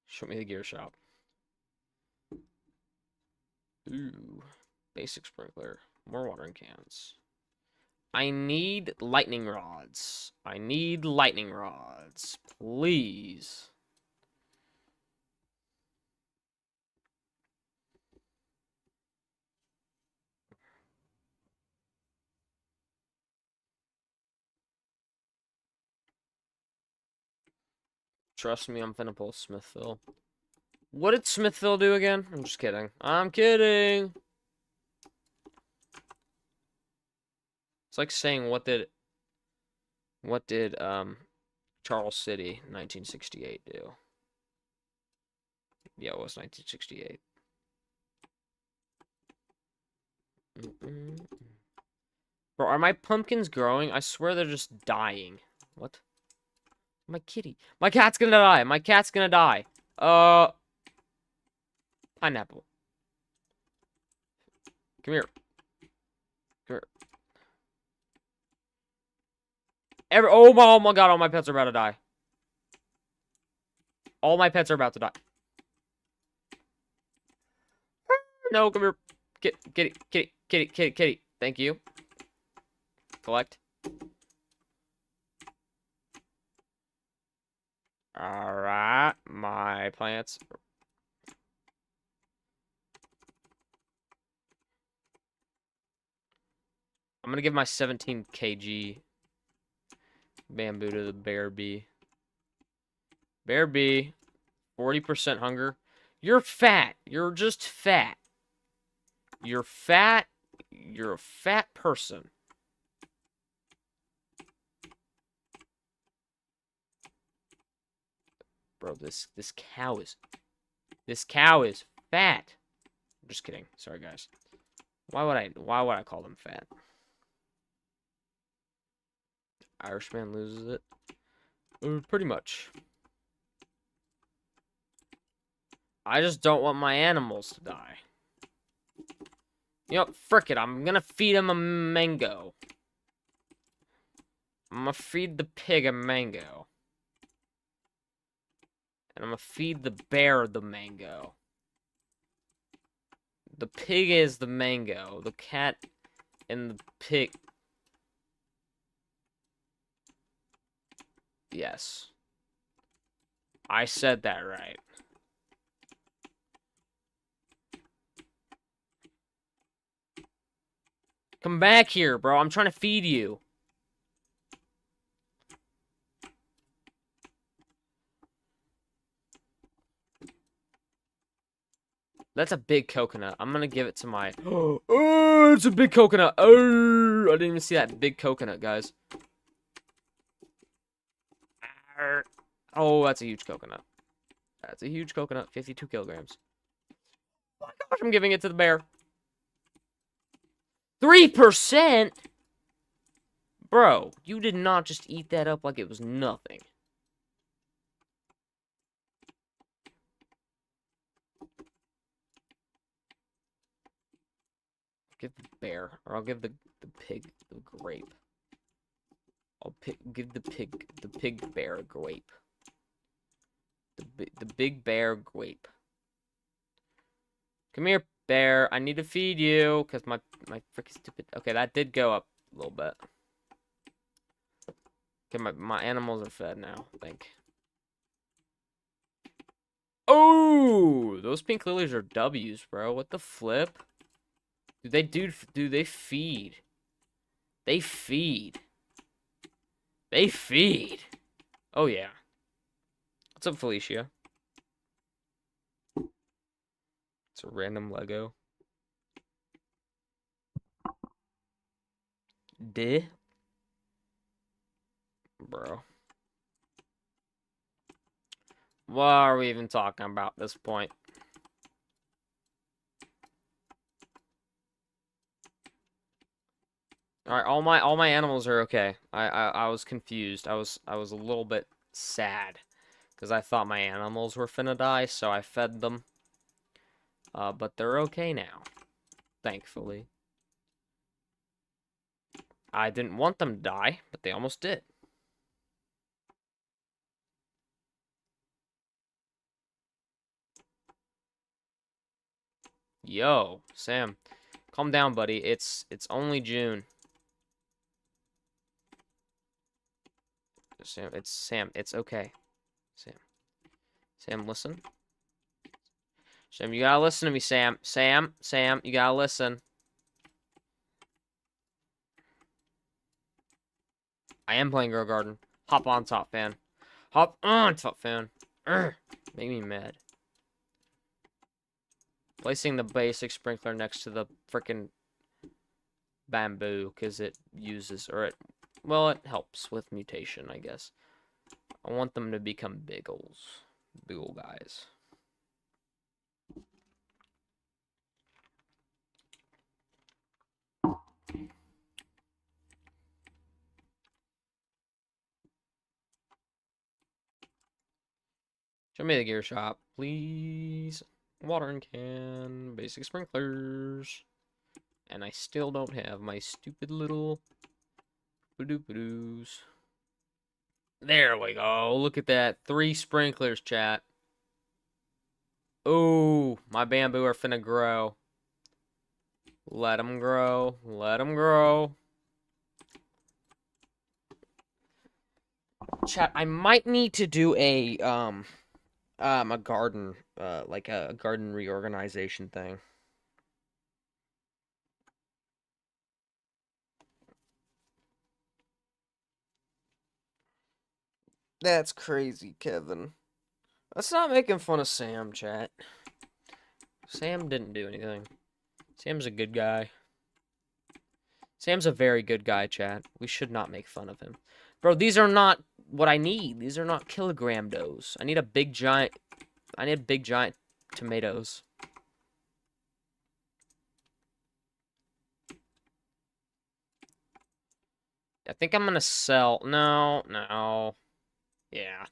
Speaker 1: Show me the gear shop. Ooh. Basic sprinkler. More watering cans. I need lightning rods. I need lightning rods. Please. Trust me, I'm finna pull Smithville. What did Smithville do again? I'm just kidding. I'm kidding. It's like saying what did Charles City 1968 do? Yeah, it was 1968. Bro, are my pumpkins growing? I swear they're just dying. What? My kitty. My cat's gonna die. My cat's gonna die. Pineapple. Come here. Come here. Oh my god, all my pets are about to die. All my pets are about to die. No, come here. Kitty. Thank you. Collect. Alright, my plants. I'm gonna give my 17 kg bamboo to the bear bee. Bear bee, 40% hunger. You're fat. You're just fat. You're fat. You're a fat person. Bro, this cow is fat. I'm just kidding. Sorry, guys. Why would I call them fat? Irishman loses it. Pretty much. I just don't want my animals to die. You know, frick it. I'm gonna feed him a mango. I'm gonna feed the pig a mango. And I'm gonna feed the bear the mango. The pig is the mango. The cat and the pig. Yes. I said that right. Come back here, bro. I'm trying to feed you. That's a big coconut. I'm gonna give it to my... Oh, it's a big coconut. Oh, I didn't even see that big coconut, guys. Oh, that's a huge coconut. That's a huge coconut. 52 kilograms. Oh my gosh, I'm giving it to the bear. 3%? Bro, you did not just eat that up like it was nothing. Give the bear, or I'll give the pig the grape. Give the pig bear grape. The big bear grape. Come here, bear. I need to feed you, because my freaking stupid... Okay, that did go up a little bit. Okay, my animals are fed now, I think. Oh! Those pink lilies are W's, bro. What the flip? Do they feed? They feed. They feed. Oh, yeah. What's up, Felicia? It's a random Lego. Bro. What are we even talking about at this point? Alright, all my animals are okay. I was confused. I was a little bit sad. Because I thought my animals were finna die, so I fed them. But they're okay now. Thankfully. I didn't want them to die, but they almost did. Yo, Sam. Calm down, buddy. It's only June. Sam, it's okay. Sam, listen. Sam, you gotta listen to me, Sam. Sam, you gotta listen. I am playing Grow Garden. Hop on top, fan. Hop on, top fan. Make me mad. Placing the basic sprinkler next to the frickin' bamboo, because it uses, or it, well, it helps with mutation, I guess. I want them to become big ol' guys. Show me the gear shop, please. Watering can, basic sprinklers. And I still don't have my stupid little badoo-badoos. There we go. Look at that. 3 sprinklers, chat. Oh, my bamboo are finna grow. Let them grow. Let them grow. Chat, I might need to do a garden, like a garden reorganization thing. That's crazy, Kevin. Let's not making fun of Sam, chat. Sam didn't do anything. Sam's a good guy. Sam's a very good guy, chat. We should not make fun of him. Bro, these are not what I need. These are not kilogram doughs. I need a big giant... I need big giant tomatoes. I think I'm gonna sell... No, no. Yeah.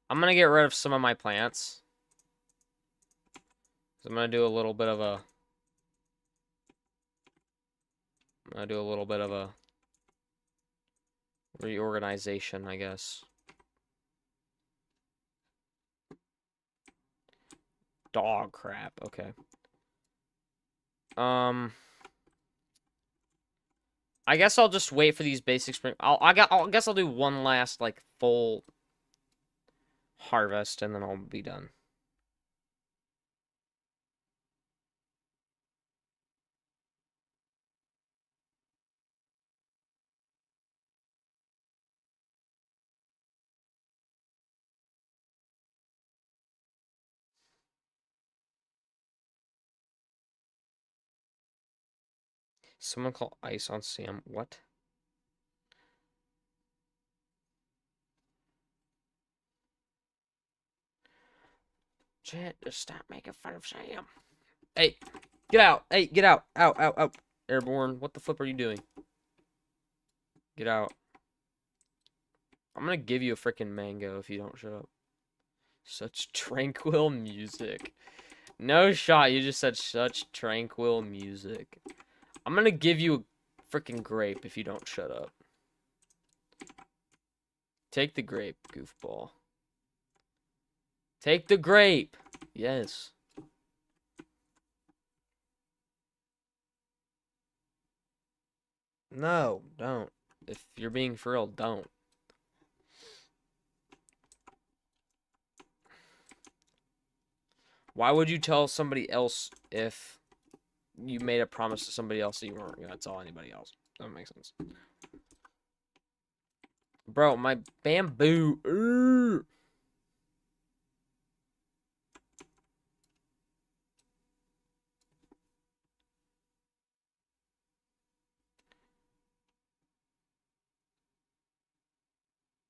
Speaker 1: I'm gonna get rid of some of my plants. I'm gonna do a little bit of a... I'm gonna do a little bit of a... reorganization, I guess. Dog crap. Okay. I guess I'll just wait for these basic spring. I guess I'll do one last like full harvest and then I'll be done. Someone call ice on Sam. What? Chat, just stop making fun of Sam. Hey, get out. Hey, get out. Out, out, out. Airborne, what the flip are you doing? Get out. I'm gonna give you a freaking mango if you don't shut up. Such tranquil music. No shot, you just said such tranquil music. I'm gonna give you a freaking grape if you don't shut up. Take the grape, goofball. Take the grape. Yes. No, don't. If you're being for real, don't. Why would you tell somebody else if you made a promise to somebody else that you weren't gonna tell anybody else? That makes sense. Bro, my bamboo.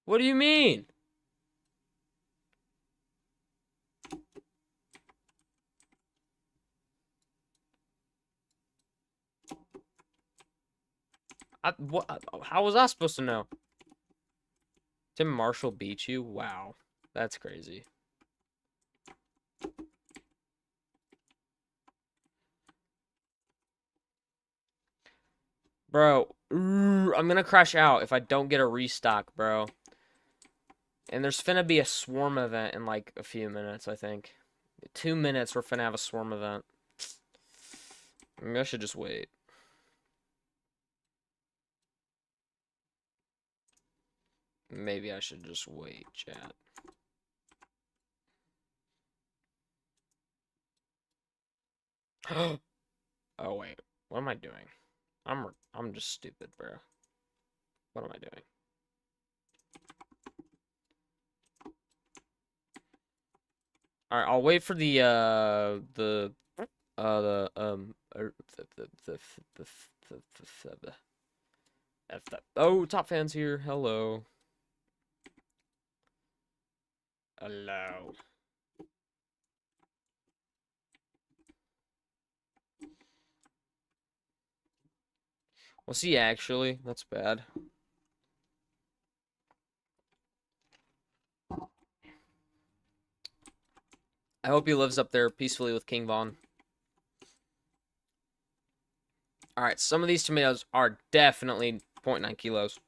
Speaker 1: What do you mean? How was I supposed to know? Tim Marshall beat you? Wow. That's crazy. Bro, I'm gonna crash out if I don't get a restock, bro. And there's finna be a swarm event in like a few minutes, I think. 2 minutes, we're finna have a swarm event. Maybe I should just wait. Maybe I should just wait, chat. Oh, wait. What am I doing? I'm just stupid, bro. What am I doing? All right, I'll wait for the F that. Oh, top fans here. Hello. Hello. Well, see, actually, that's bad. I hope he lives up there peacefully with King Von. All right, some of these tomatoes are definitely 0.9 kilos.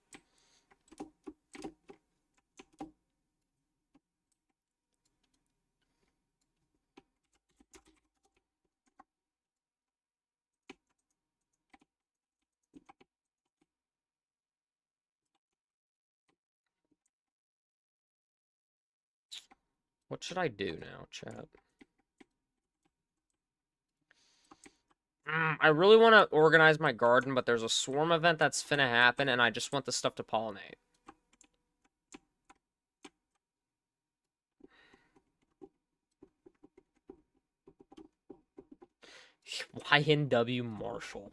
Speaker 1: What should I do now, chat? I really want to organize my garden, but there's a swarm event that's finna happen, and I just want the stuff to pollinate. YNW Marshall.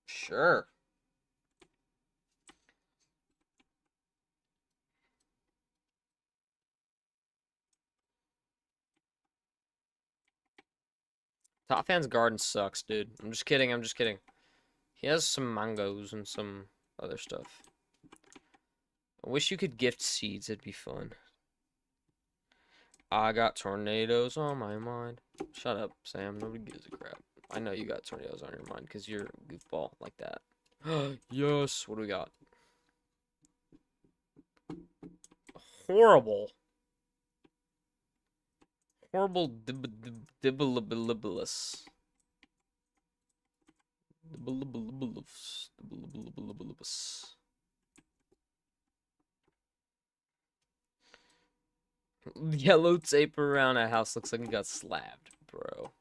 Speaker 1: Sure. Top Fan's garden sucks, dude. I'm just kidding, I'm just kidding. He has some mangoes and some other stuff. I wish you could gift seeds, it'd be fun. I got tornadoes on my mind. Shut up, Sam. Nobody gives a crap. I know you got tornadoes on your mind because you're a goofball like that. Yes. What do we got? Horrible. Horrible dibblibbilibbilus. Yellow tape around a house looks like it got slabbed, bro.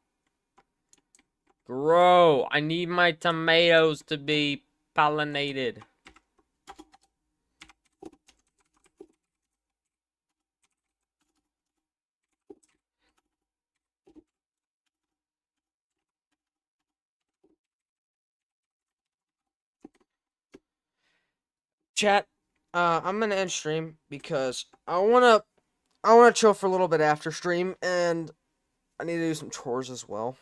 Speaker 1: Bro, I need my tomatoes to be pollinated. Chat, I'm gonna end stream because I wanna chill for a little bit after stream, and I need to do some chores as well.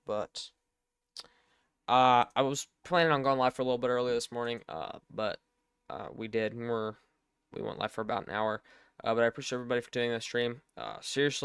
Speaker 1: But I was planning on going live for a little bit earlier this morning, but we did. We went live for about an hour. But I appreciate everybody for doing this stream. Seriously.